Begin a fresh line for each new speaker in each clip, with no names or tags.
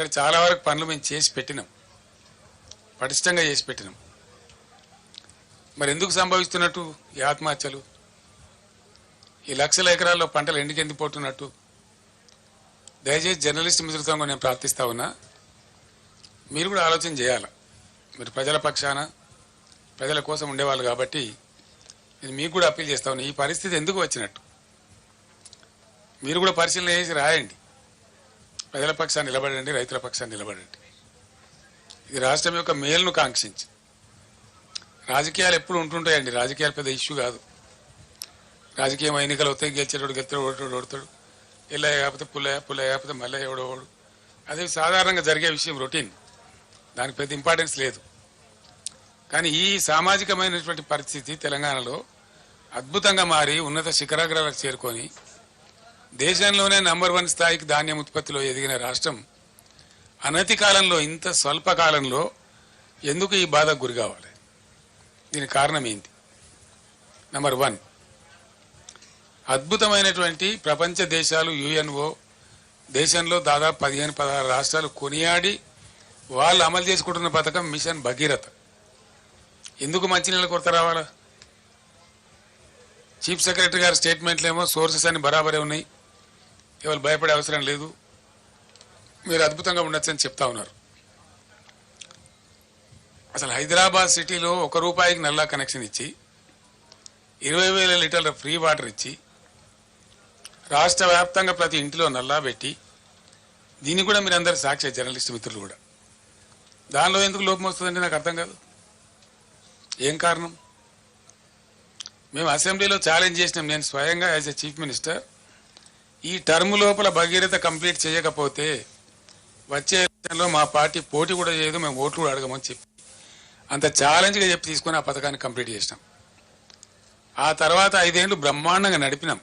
మరి చాలా వరకు పనులు మేము చేసి పెట్టినాం, పటిష్టంగా చేసి పెట్టినాం. మరి ఎందుకు సంభవిస్తున్నట్టు ఈ ఆత్మహత్యలు, ఈ లక్షల ఎకరాల్లో పంటలు ఎందుకు పోతున్నట్టు? దయచేసి జర్నలిస్ట్ మిత్రులతో నేను ప్రార్థిస్తా ఉన్నా, మీరు కూడా ఆలోచన చేయాలి. మీరు ప్రజల పక్షాన ప్రజల కోసం ఉండేవాళ్ళు కాబట్టి నేను మీకు కూడా అప్పీల్ చేస్తా ఉన్నా, ఈ పరిస్థితి ఎందుకు వచ్చినట్టు మీరు కూడా పరిశీలన చేసి రాయండి. ప్రజల పక్షాన్ని నిలబడండి, రైతుల పక్షాన్ని నిలబడండి. ఇది రాష్ట్రం యొక్క మేలును కాంక్షించి. రాజకీయాలు ఎప్పుడు ఉంటుంటాయండి, రాజకీయాలు పెద్ద ఇష్యూ కాదు. రాజకీయం ఎన్నికలు వస్తాయి, గెలిచేటోడు గెలుతాడు, ఓడతాడు, ఎల్లయ్య కాకపోతే పుల్లయ్య కాకపోతే మల్లయ్య ఓడోడు. అది సాధారణంగా జరిగే విషయం, రొటీన్, దానికి పెద్ద ఇంపార్టెన్స్ లేదు. కానీ ఈ సామాజికమైనటువంటి పరిస్థితి తెలంగాణలో అద్భుతంగా మారి ఉన్నత శిఖరాగ్రాలకు చేరుకొని దేశంలోనే నంబర్ 1 స్థాయికి ధాన్యం ఉత్పత్తిలో ఎదిగిన రాష్ట్రం అనతి కాలంలో, ఇంత స్వల్ప కాలంలో ఎందుకు ఈ బాధకు గురి కావాలి? దీనికి కారణం ఏంటి? నంబర్ 1, అద్భుతమైనటువంటి ప్రపంచ దేశాలు, యుఎన్ఓ దేశంలో దాదాపు 15-16 రాష్ట్రాలు కొనియాడి వాళ్ళు అమలు చేసుకుంటున్న పథకం మిషన్ భగీరథ. ఎందుకు మంచినీళ్ళ కొరత రావాలా? చీఫ్ సెక్రటరీ గారి స్టేట్మెంట్లు ఏమో సోర్సెస్ అన్ని బరాబరే ఉన్నాయి, ఎవరు భయపడే అవసరం లేదు, మీరు అద్భుతంగా ఉండొచ్చని చెప్తా ఉన్నారు. అసలు హైదరాబాద్ సిటీలో ₹1 నల్లా కనెక్షన్ ఇచ్చి 20,000 లీటర్ల ఫ్రీ వాటర్ ఇచ్చి రాష్ట్ర వ్యాప్తంగా ప్రతి ఇంటిలో నల్లా పెట్టి, దీన్ని కూడా మీరు అందరు సాక్షి, జర్నలిస్ట్ మిత్రులు కూడా. దానిలో ఎందుకు లోపం వస్తుందంటే నాకు అర్థం కాదు. ఏం కారణం? మేము అసెంబ్లీలో ఛాలెంజ్ చేసినాం, నేను స్వయంగా యాజ్ ఎ చీఫ్ మినిస్టర్, ఈ టర్మ్ లోపల భగీరథ కంప్లీట్ చేయకపోతే వచ్చే ఎలక్షన్లో మా పార్టీ పోటీ కూడా చేయదు, మేము ఓట్లు కూడా అడగమని చెప్పి అంత ఛాలెంజ్గా చెప్పి తీసుకుని ఆ పథకాన్ని కంప్లీట్ చేసినాం. ఆ తర్వాత 5 ఏళ్ళు బ్రహ్మాండంగా నడిపినాం.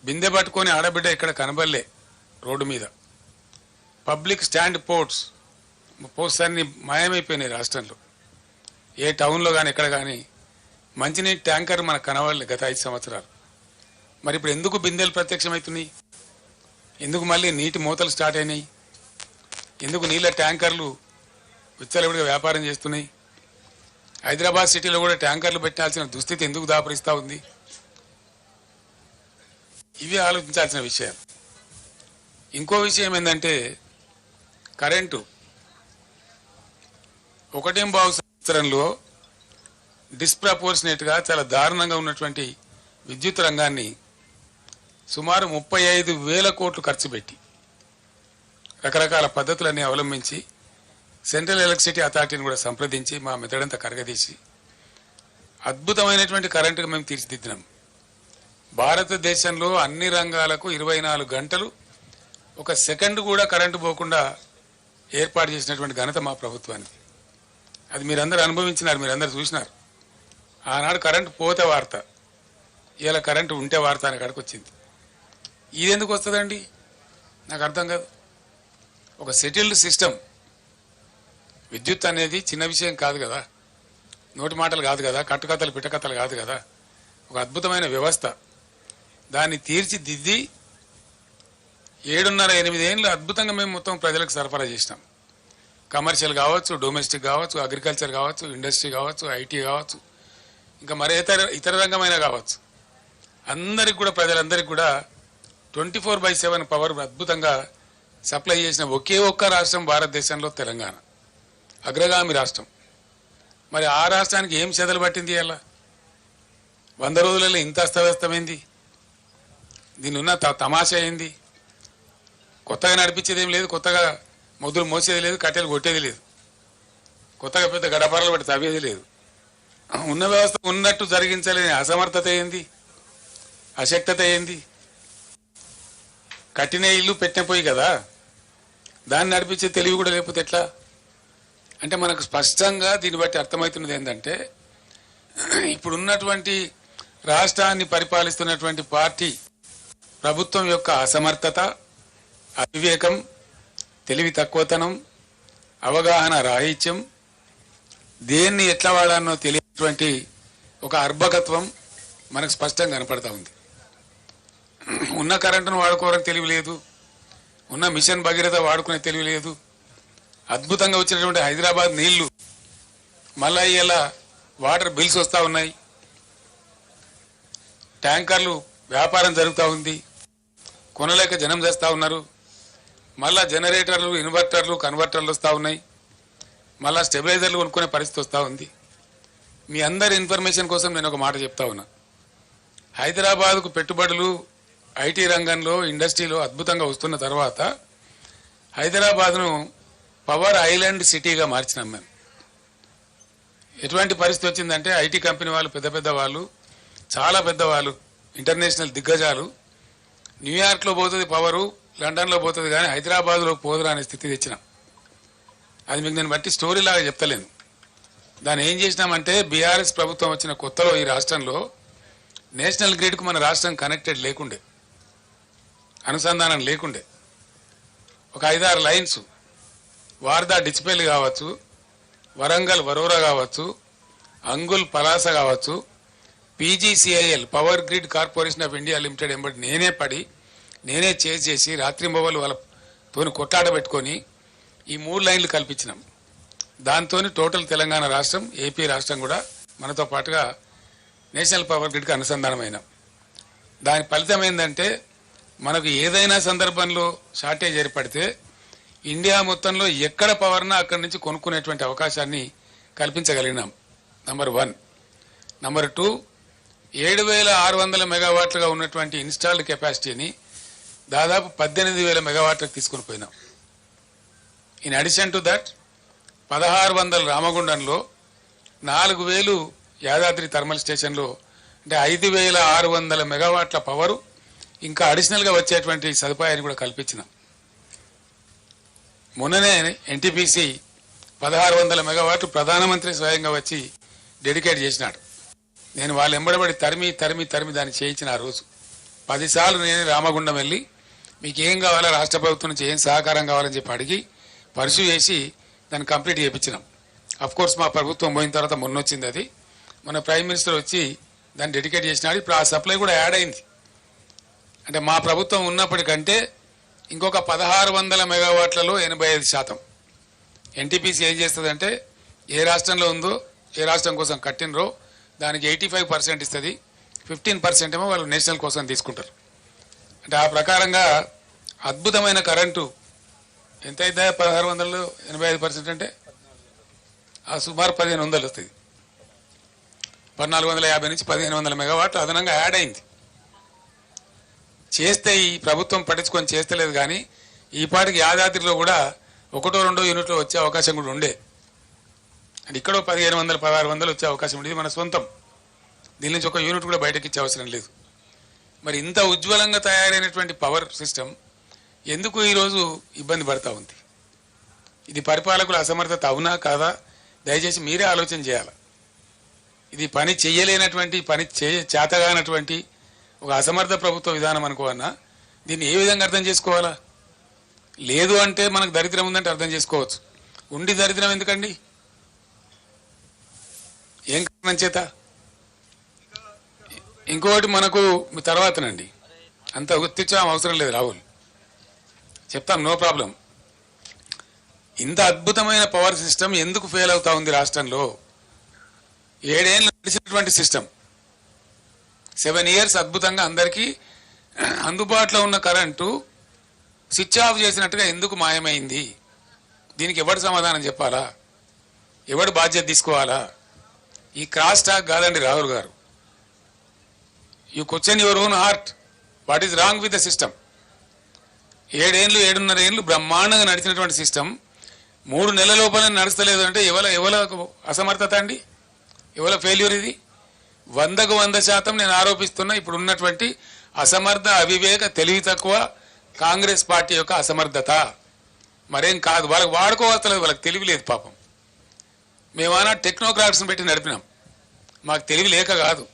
బిందె పట్టుకొని ఆడబిడ్డ ఇక్కడ కనబడలే రోడ్డు మీద. పబ్లిక్ స్టాండ్ పోస్ట్స్ అన్ని మాయమైపోయినాయి రాష్ట్రంలో. ఏ టౌన్లో కానీ ఎక్కడ కానీ మంచినీటి ట్యాంకర్ మనకు కనబడలే గత 5 సంవత్సరాలు. మరి ఇప్పుడు ఎందుకు బిందెలు ప్రత్యక్షమవుతున్నాయి? ఎందుకు మళ్ళీ నీటి మూతలు స్టార్ట్ అయినాయి? ఎందుకు నీళ్ళ ట్యాంకర్లు విచ్చలవిడిగా వ్యాపారం చేస్తున్నాయి? హైదరాబాద్ సిటీలో కూడా ట్యాంకర్లు పెట్టాల్సిన దుస్థితి ఎందుకు దాపరిస్తూ ఉంది? ఇవి ఆలోచించాల్సిన విషయాలు. ఇంకో విషయం ఏంటంటే కరెంటు. 1.5 సంవత్సరంలో డిస్ప్రపోర్షనేట్గా చాలా దారుణంగా ఉన్నటువంటి విద్యుత్ రంగాన్ని సుమారు 35,000 కోట్లు ఖర్చు పెట్టి రకరకాల పద్ధతులన్నీ అవలంబించి సెంట్రల్ ఎలక్ట్రిసిటీ అథారిటీని కూడా సంప్రదించి మా మెదడంతా కరగదీసి అద్భుతమైనటువంటి కరెంటుగా మేము తీర్చిదిద్దినాం. భారతదేశంలో అన్ని రంగాలకు 24 గంటలు 1 సెకండ్ కూడా కరెంటు పోకుండా ఏర్పాటు చేసినటువంటి ఘనత మా ప్రభుత్వానికి. అది మీరందరూ అనుభవించినారు, మీరందరూ చూసినారు. ఆనాడు కరెంటు పోతే వార్త, ఇలా కరెంటు ఉంటే వార్త అని కాడికి వచ్చింది. ఇది ఎందుకు వస్తుందండి నాకు అర్థం కాదు. ఒక సెటిల్డ్ సిస్టమ్. విద్యుత్ అనేది చిన్న విషయం కాదు కదా, నోటి మాటలు కాదు కదా, కట్టుకథలు పిట్టకథలు కాదు కదా. ఒక అద్భుతమైన వ్యవస్థ. దాన్ని తీర్చిదిద్ది 7.5-8 ఏళ్ళు అద్భుతంగా మేము మొత్తం ప్రజలకు సరఫరా చేసినాం. కమర్షియల్ కావచ్చు, డొమెస్టిక్ కావచ్చు, అగ్రికల్చర్ కావచ్చు, ఇండస్ట్రీ కావచ్చు, ఐటీ కావచ్చు, ఇంకా మరే ఇతర రంగమైనా కావచ్చు. అందరికి కూడా, ప్రజలందరికీ కూడా 24/7 పవర్ అద్భుతంగా సప్లై చేసిన ఒకే ఒక్క రాష్ట్రం భారతదేశంలో తెలంగాణ, అగ్రగామి రాష్ట్రం. మరి ఆ రాష్ట్రానికి ఏం చెదలు పట్టింది? అలా 100 రోజులలో ఇంత అస్తవ్యస్తమైంది. దీని ఉన్న తమాషా ఏంది? కొత్తగా నడిపించేది ఏం లేదు, కొత్తగా మొద్దులు మోసేది లేదు, కట్టెలు కొట్టేది లేదు, కొత్తగా పెద్ద గడపరలు పెట్టి తవ్వేది లేదు. ఉన్న వ్యవస్థ ఉన్నట్టు జరిగించలేని అసమర్థత ఏంది, అశక్తత ఏంది? కట్టిన ఇల్లు పెట్టిన పోయి కదా, దాన్ని నడిపించే తెలివి కూడా లేకపోతే ఎట్లా? అంటే మనకు స్పష్టంగా దీన్ని బట్టి అర్థమవుతున్నది ఏంటంటే, ఇప్పుడున్నటువంటి రాష్ట్రాన్ని పరిపాలిస్తున్నటువంటి పార్టీ ప్రభుత్వం యొక్క అసమర్థత, అవివేకం, తెలివి తక్కువతనం, అవగాహన రాహిత్యం, దేన్ని ఎట్లా వాడానో తెలియనటువంటి ఒక అర్భకత్వం మనకు స్పష్టంగా కనపడతా ఉంది. ఉన్న కరెంటును వాడుకోవడానికి తెలివి లేదు, ఉన్న మిషన్ భగీరథ వాడుకునే తెలివి లేదు. అద్భుతంగా వచ్చినటువంటి హైదరాబాద్ నీళ్లు మళ్ళా ఇలా వాటర్ బిల్స్ వస్తూ ఉన్నాయి, ట్యాంకర్లు వ్యాపారం జరుగుతూ ఉంది, కొనలేక జనం చేస్తూ ఉన్నారు. మళ్ళా జనరేటర్లు, ఇన్వర్టర్లు, కన్వర్టర్లు వస్తూ ఉన్నాయి, మళ్ళా స్టెబిలైజర్లు కొనుక్కునే పరిస్థితి వస్తూ ఉంది. మీ అందరి ఇన్ఫర్మేషన్ కోసం నేను ఒక మాట చెప్తా ఉన్నా. హైదరాబాద్కు పెట్టుబడులు ఐటీ రంగంలో, ఇండస్ట్రీలో అద్భుతంగా వస్తున్న తర్వాత హైదరాబాద్ను పవర్ ఐలాండ్ సిటీగా మార్చినాం మేము. ఎటువంటి పరిస్థితి వచ్చిందంటే ఐటీ కంపెనీ వాళ్ళు, పెద్ద పెద్ద వాళ్ళు, చాలా పెద్దవాళ్ళు, ఇంటర్నేషనల్ దిగ్గజాలు, న్యూయార్క్లో పోతుంది పవరు, లండన్లో పోతుంది, కానీ హైదరాబాద్లో పోదురా అనే స్థితి తెచ్చినాం. అది మీకు నేను బట్టి స్టోరీ లాగా చెప్తలేను. దాన్ని ఏం చేసినామంటే బీఆర్ఎస్ ప్రభుత్వం వచ్చిన కొత్తలో ఈ రాష్ట్రంలో నేషనల్ గ్రిడ్కు మన రాష్ట్రం కనెక్టెడ్ లేకుండే, అనుసంధానం లేకుండే. ఒక 5-6 లైన్స్ వార్దా డిచ్పల్లి కావచ్చు, వరంగల్ వరోరా కావచ్చు, అంగుల్ పలాస కావచ్చు, PGCIL power grid corporation of India limited ఎంబడి నేనే పడి నేనే చేసి రాత్రింబవలు వాళ్ళతో కొట్లాట పెట్టుకొని ఈ 3 లైన్లు కల్పించినాం. దాంతో టోటల్ తెలంగాణ రాష్ట్రం, ఏపీ రాష్ట్రం కూడా మనతో పాటుగా నేషనల్ పవర్ గ్రిడ్కి అనుసంధానమైనాం. దాని ఫలితం ఏంటంటే మనకు ఏదైనా సందర్భంలో షార్టేజ్ ఏర్పడితే ఇండియా మొత్తంలో ఎక్కడ పవర్నా అక్కడి నుంచి కొనుక్కునేటువంటి అవకాశాన్ని కల్పించగలిగినాం. నంబర్ 1. నంబర్ 2, 7,600 మెగావాట్లుగా ఉన్నటువంటి ఇన్స్టాల్డ్ కెపాసిటీని దాదాపు 18,000 మెగావాట్లకు తీసుకుని పోయినాం. In addition to that 1,600 రామగుండంలో, 4,000 Yadadri thermal స్టేషన్లో, అంటే 5,600 మెగావాట్ల పవరు ఇంకా అడిషనల్గా వచ్చేటువంటి సదుపాయాన్ని కూడా కల్పించినాం. మొన్ననే ఎన్టీపీసీ 1,600 మెగావాట్లు ప్రధానమంత్రి స్వయంగా వచ్చి డెడికేట్ చేసినాడు. నేను వాళ్ళు ఎంబడబడి తరిమి దాన్ని చేయించిన ఆ రోజు 10 సార్లు నేను రామగుండం వెళ్ళి మీకు ఏం కావాలా, రాష్ట్ర ప్రభుత్వం నుంచి ఏం సహకారం కావాలని చెప్పి అడిగి పర్సూ చేసి దాన్ని కంప్లీట్ చేయించినాం. కోర్స్ మా ప్రభుత్వం పోయిన తర్వాత మొన్న వచ్చింది అది, మన ప్రైమ్ మినిస్టర్ వచ్చి దాన్ని డెడికేట్ చేసినాడు. ఇప్పుడు ఆ సప్లై కూడా యాడ్ అయింది. అంటే మా ప్రభుత్వం ఉన్నప్పటికంటే ఇంకొక 1,600 మెగావాట్లలో 85%. ఎన్టీపీసీ ఏం చేస్తుందంటే ఏ రాష్ట్రంలో ఉందో, ఏ రాష్ట్రం కోసం కట్టినరో దానికి 85% ఇస్తుంది, 15% ఏమో వాళ్ళు నేషనల్ కోసం తీసుకుంటారు. అంటే ఆ ప్రకారంగా అద్భుతమైన కరెంటు ఎంత అవుతుందా 1,600లో 85% అంటే ఆ సుమారు 1,500 వస్తుంది. 1,450 నుంచి 1,500 మెగావాట్లు అదనంగా యాడ్ అయింది. చేస్తే ఈ ప్రభుత్వం పట్టించుకొని చేస్తలేదు, కానీ ఈ పాటికి యాదాద్రిలో కూడా 1-2 యూనిట్లు వచ్చే అవకాశం కూడా ఉండే. అంటే ఇక్కడ 1,500, 1,600 వచ్చే అవకాశం ఉండేది మన సొంతం. దీని నుంచి ఒక యూనిట్ కూడా బయటకి ఇచ్చే అవసరం లేదు. మరి ఇంత ఉజ్వలంగా తయారైనటువంటి పవర్ సిస్టమ్ ఎందుకు ఈరోజు ఇబ్బంది పడతా ఉంది? ఇది పరిపాలకుల అసమర్థత అవునా కాదా? దయచేసి మీరే ఆలోచన చేయాలి. ఇది పని చెయ్యలేనటువంటి, పని చేతగానటువంటి ఒక అసమర్థ ప్రభుత్వ విధానం అనుకోవన్నా దీన్ని ఏ విధంగా అర్థం చేసుకోవాలా? లేదు అంటే మనకు దరిద్రం ఉందంటే అర్థం చేసుకోవచ్చు. ఉండి దరిద్రం ఎందుకండి? ఏం కారణం చేత? ఇంకోటి మనకు తర్వాతనండి, అంత గుర్తించడం అవసరం లేదు రాహుల్, చెప్తాం, నో ప్రాబ్లం. ఇంత అద్భుతమైన పవర్ సిస్టమ్ ఎందుకు ఫెయిల్ అవుతా ఉంది రాష్ట్రంలో? 7 ఏళ్ళు నడిచినటువంటి సిస్టమ్, 7 ఇయర్స్ అద్భుతంగా అందరికీ అందుబాటులో ఉన్న కరెంటు స్విచ్ ఆఫ్ చేసినట్టుగా ఎందుకు మాయమైంది? దీనికి ఎవడు సమాధానం చెప్పాలా? ఎవడు బాధ్యత తీసుకోవాలా? ఈ క్రాస్ టాక్ కాదండి రాహుల్ గారు. You question your own heart, what is wrong with the system? 7 ఏళ్ళు 7.5 ఏళ్ళు బ్రహ్మాండంగా నడిచినటువంటి సిస్టమ్ 3 నెలల లోపల నడుస్తలేదు అంటే ఎవల అసమర్థత అండి? ఎవల ఫెయిల్యూర్ ఇది? 100కు 100% నేను ఆరోపిస్తున్నా ఇప్పుడు ఉన్నటువంటి అసమర్థ, అవివేక, తెలివి తక్కువ కాంగ్రెస్ పార్టీ యొక్క అసమర్థత, మరేం కాదు. వాళ్ళకి వాడుకోవస్తలేదు, వాళ్ళకి తెలివి లేదు పాపం. మేమన్నా టెక్నోక్రాట్స్ని పెట్టి నడిపినాం, మాకు తెలివి లేక కాదు.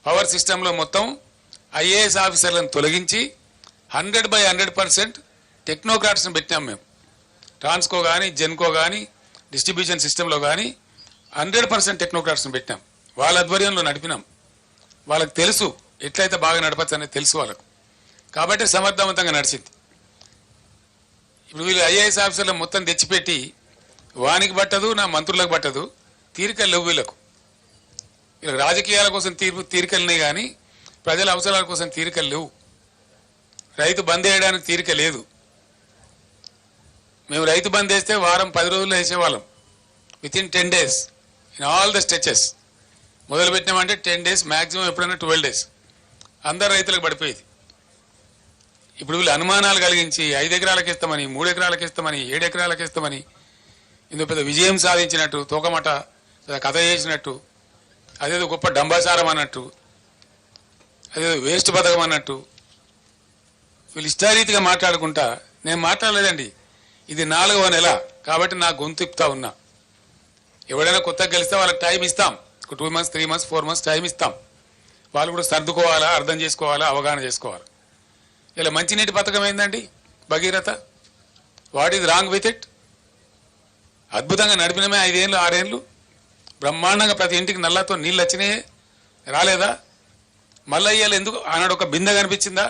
పవర్ సిస్టంలో మొత్తం ఐఏఎస్ ఆఫీసర్లను తొలగించి 100% టెక్నోక్రాట్స్ని పెట్టినాం మేము. ట్రాన్స్కో కానీ, జెన్కో కానీ, డిస్ట్రిబ్యూషన్ సిస్టంలో కానీ 100% టెక్నోక్రాట్స్ని పెట్టినాం. వాళ్ళ ఆధ్వర్యంలో నడిపినాం. వాళ్ళకి తెలుసు ఎట్లయితే బాగా నడపచ్చు అనేది తెలుసు వాళ్ళకు, కాబట్టి సమర్థవంతంగా నడిచింది. ఇప్పుడు వీళ్ళు ఐఏఎస్ ఆఫీసర్లు మొత్తం తెచ్చిపెట్టి వానికి పట్టదు, నా మంత్రులకు పట్టదు, తీరికలు లేవు వీళ్ళకు. వీళ్ళకి రాజకీయాల కోసం తీరికలున్నాయి కానీ ప్రజల అవసరాల కోసం తీరికలు లేవు. రైతు బంద్ వేయడానికి తీరిక లేదు. మేము రైతు బంద్ వేస్తే వారం 10 రోజుల్లో వేసేవాళ్ళం. Within 10 days in all the stitches. మొదలు పెట్టినామంటే 10 days, మ్యాక్సిమం ఎప్పుడైనా 12 days అందరు రైతులకు పడిపోయేది. ఇప్పుడు వీళ్ళు అనుమానాలు కలిగించి 5 ఎకరాలకు ఇస్తామని, 3 ఎకరాలకు ఇస్తామని, 7 ఎకరాలకు ఇస్తామని ఇందులో పెద్ద విజయం సాధించినట్టు, తోకమట కథ చేసినట్టు, అదేదో గొప్ప డంబాసారం అన్నట్టు, అదేదో వేస్ట్ పథకం అన్నట్టు వీళ్ళు ఇష్టారీతిగా మాట్లాడుకుంటా. నేను మాట్లాడలేదండి, ఇది 4వ నెల కాబట్టి నా గొంతుప్తా ఉన్నా. ఎవడైనా కొత్తగా గెలిస్తే వాళ్ళకి టైం ఇస్తాం, 2 months 3 months 4 months టైం ఇస్తాం. వాళ్ళు కూడా సర్దుకోవాలా, అర్థం చేసుకోవాలా, అవగాహన చేసుకోవాలి. ఇలా మంచినీటి పథకం ఏందండి Bhagiratha, what is wrong with it? అద్భుతంగా నడిపినమే 5 ఏళ్ళు 6 ఏళ్ళు బ్రహ్మాండంగా ప్రతి ఇంటికి నల్లతో నీళ్ళు వచ్చినాయే, రాలేదా? మళ్ళీ ఇవాళ ఎందుకు ఆనాడు ఒక బిందె కనిపించిందా?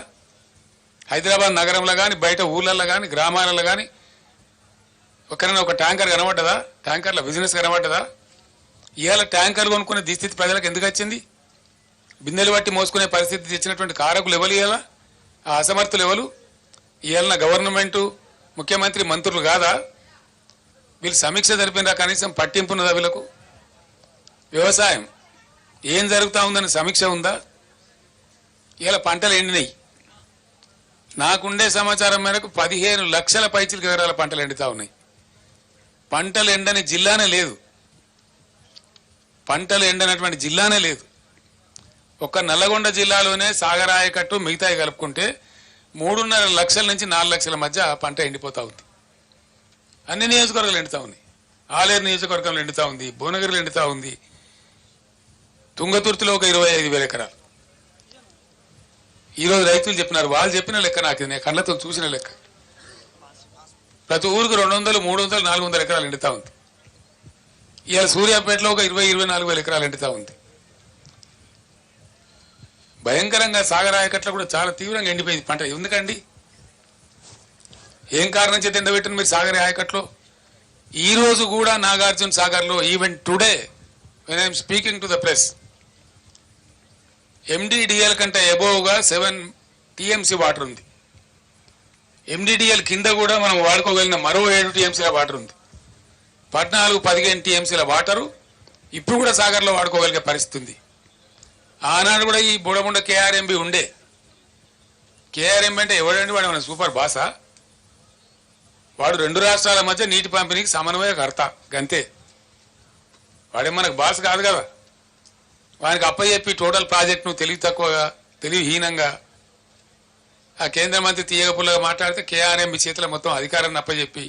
హైదరాబాద్ నగరంలో కానీ, బయట ఊళ్ళల్లో కానీ, గ్రామాలలో కానీ ఒకరైనా ఒక ట్యాంకర్ కనబడ్డదా? ట్యాంకర్ల బిజినెస్ కనబడ్డదా? ఇవాళ ట్యాంకర్లు కొనుక్కునే దుస్థితి ప్రజలకు ఎందుకు వచ్చింది? బిందెలు బట్టి మోసుకునే పరిస్థితి తెచ్చినటువంటి కారకులు ఎవరు? ఇవాళ ఆ అసమర్థులు ఎవరు? ఇవాళ గవర్నమెంటు, ముఖ్యమంత్రి, మంత్రులు కాదా? వీళ్ళు సమీక్ష జరిపినరా? కనీసం పట్టింపున్నదా వీళ్ళకు? వ్యవసాయం ఏం జరుగుతూ ఉందని సమీక్ష ఉందా? ఇవాళ పంటలు ఎండినాయి. నాకుండే సమాచారం మేరకు 15 లక్షల పైచిలకు ఎకరాల పంటలు ఎండుతా ఉన్నాయి. పంటలు ఎండని జిల్లానే లేదు, పంటలు ఎండనటువంటి జిల్లానే లేదు. ఒక్క నల్లగొండ జిల్లాలోనే సాగర్ ఆయకట్టు మిగతాయి కలుపుకుంటే 3.5 లక్షల నుంచి 4 లక్షల మధ్య పంట ఎండిపోతా ఉంది. అన్ని నియోజకవర్గాలు ఎండుతా ఉన్నాయి. ఆలేరు నియోజకవర్గంలో ఎండుతా ఉంది, భువనగిరిలో ఎండుతా ఉంది, తుంగతుర్తిలో ఒక 25,000 ఎకరాలు. ఈరోజు రైతులు చెప్పినారు, వాళ్ళు చెప్పిన లెక్క నాకు నేను కళ్ళతో చూసిన లెక్క. ప్రతి ఊరికి 200, 300, 400 ఎకరాలు ఎండుతా ఉంది. ఇవాళ సూర్యాపేటలో ఒక 20-24 ఎకరాలు ఎండుతా ఉంది. భయంకరంగా సాగర్ ఆయకట్లో కూడా చాలా తీవ్రంగా ఎండిపోయింది పంట. ఎందుకండి? ఏం కారణం చేత ఎండబెట్టిన మీరు సాగర్ ఆయకట్లో? ఈ రోజు కూడా నాగార్జున సాగర్లో even today when I'm speaking to the press, MDDL కంటే అబోవ్గా 7 TMC వాటర్ ఉంది. ఎండిడిఎల్ కింద కూడా మనం వాడుకోగలిగిన మరో 7 TMCల వాటర్ ఉంది. 14-15 TMCల వాటరు ఇప్పుడు కూడా సాగర్లో వాడుకోగలిగే పరిస్థితి ఉంది. ఆనాడు కూడా ఈ బుడముండ KRMB ఉండే. KRMB అంటే ఎవడండి? వాడు మన సూపర్ బాసా? వాడు 2 రాష్ట్రాల మధ్య నీటి పంపిణీకి సమన్వయకర్త గంతే. వాడే మనకు బాస్ కాదు కదా. వానికి అప్పచెప్పి టోటల్ ప్రాజెక్టును తెలివి తక్కువగా, తెలివిహీనంగా ఆ కేంద్ర మంత్రి తీయగపుల్లగా మాట్లాడితే KRMB చేతుల మొత్తం అధికారాన్ని అప్పచెప్పి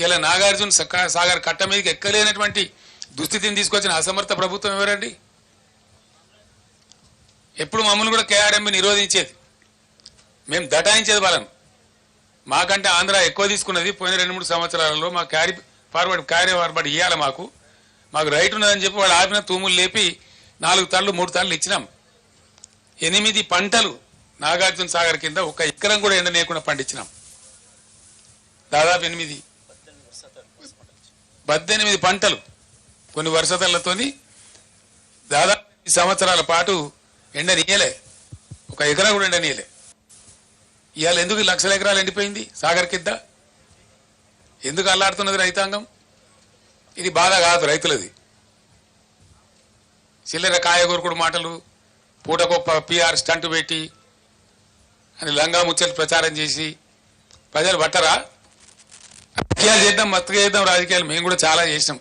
ఇలా నాగార్జున సాగర్ కట్ట మీదకి ఎక్కలేనటువంటి దుస్థితిని తీసుకొచ్చిన అసమర్థ ప్రభుత్వం ఎవరండి? ఎప్పుడు మమ్మల్ని కూడా KRMB నిరోధించేది, మేము దటాయించేది వాళ్ళను. మాకంటే ఆంధ్ర ఎక్కువ తీసుకున్నది పోయిన 2-3 సంవత్సరాలలో. మా క్యారీ ఫార్వర్డ్ ఇవ్వాలి, మాకు రైట్ ఉన్నదని చెప్పి వాళ్ళు ఆపిన తూములు లేపి 4 తళ్ళు 3 తళ్ళు ఇచ్చినాం. 8 పంటలు నాగార్జున సాగర్ కింద 1 ఎకరం కూడా ఎండనేయకుండా పండించినాం. దాదాపు 18 పంటలు కొన్ని వర్షతలతోని దాదాపు 10 సంవత్సరాల పాటు ఎండనీయలే, 1 ఎకరా కూడా ఎండనీయలే. ఇవాళ ఎందుకు లక్షల ఎకరాలు ఎండిపోయింది సాగర్ కింద? ఎందుకు అల్లాడుతున్నది రైతాంగం? ఇది బాధ కాదు రైతులది. చిల్లర కాయగూరకుడు మాటలు, పూటకొప్ప PR స్టంట్ పెట్టి అని లంగా ముచ్చలు ప్రచారం చేసి ప్రజలు పట్టరా? రాజకీయాలు చేద్దాం, మత్తుగా చేద్దాం రాజకీయాలు. మేము కూడా చాలా చేసినాం,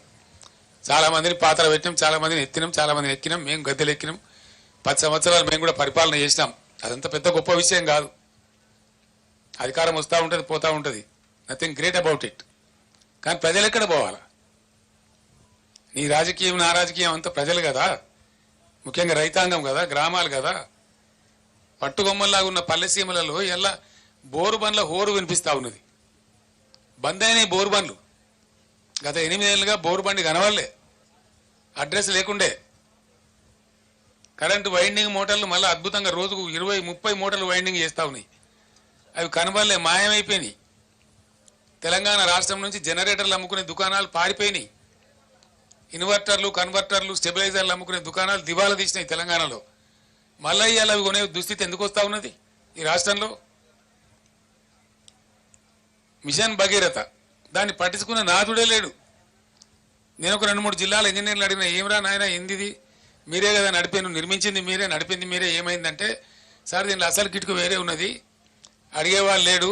చాలా మందిని పాత్ర పెట్టినాం, చాలా మందిని ఎత్తినాం, చాలా మందిని ఎక్కినాం, మేము గద్దెలు ఎక్కినాం. 10 సంవత్సరాలు మేము కూడా పరిపాలన చేసినాం. అదంతా పెద్ద గొప్ప విషయం కాదు. అధికారం వస్తూ ఉంటుంది, పోతూ ఉంటుంది, నథింగ్ గ్రేట్ అబౌట్ ఇట్. కానీ ప్రజలు ఎక్కడ పోవాలా? నీ రాజకీయం నా రాజకీయం అంతా ప్రజలు కదా, ముఖ్యంగా రైతాంగం కదా, గ్రామాలు కదా. పట్టుగొమ్మల్లాగా ఉన్న పల్లెసీమలలో ఎలా బోరు బండ్ల హోరు వినిపిస్తా ఉన్నది. బంద్ అయినాయి బోరు బండ్లు. గత 8 ఏళ్ళుగా బోరు బండి కనవాళ్లే, అడ్రస్ లేకుండే. కరెంటు వైండింగ్ మోటార్లు మళ్ళీ అద్భుతంగా రోజుకు 20-30 మోటార్లు వైండింగ్ చేస్తా ఉన్నాయి. అవి కనబడలే, మాయమైపోయినాయి. తెలంగాణ రాష్ట్రం నుంచి జనరేటర్లు అమ్ముకునే దుకాణాలు పారిపోయినాయి. ఇన్వర్టర్లు, కన్వర్టర్లు, స్టెబిలైజర్లు అమ్ముకునే దుకాణాలు దివాలా తీసినాయి తెలంగాణలో. మళ్ళీ ఇవాళ అవి కొనే దుస్థితి ఎందుకు వస్తూ ఉన్నది ఈ రాష్ట్రంలో? మిషన్ భగీరథ దాన్ని పట్టించుకున్న నాదుడే లేడు. నేను ఒక 2-3 జిల్లాల ఇంజనీర్లు అడిగిన, ఏమరా నాయన ఏంది, మీరే కదా నడిపాను, నిర్మించింది మీరే, నడిపింది మీరే, ఏమైందంటే సార్ దీనిలో అసలు కిటుకు వేరే ఉన్నది, అడిగేవాళ్ళు లేడు.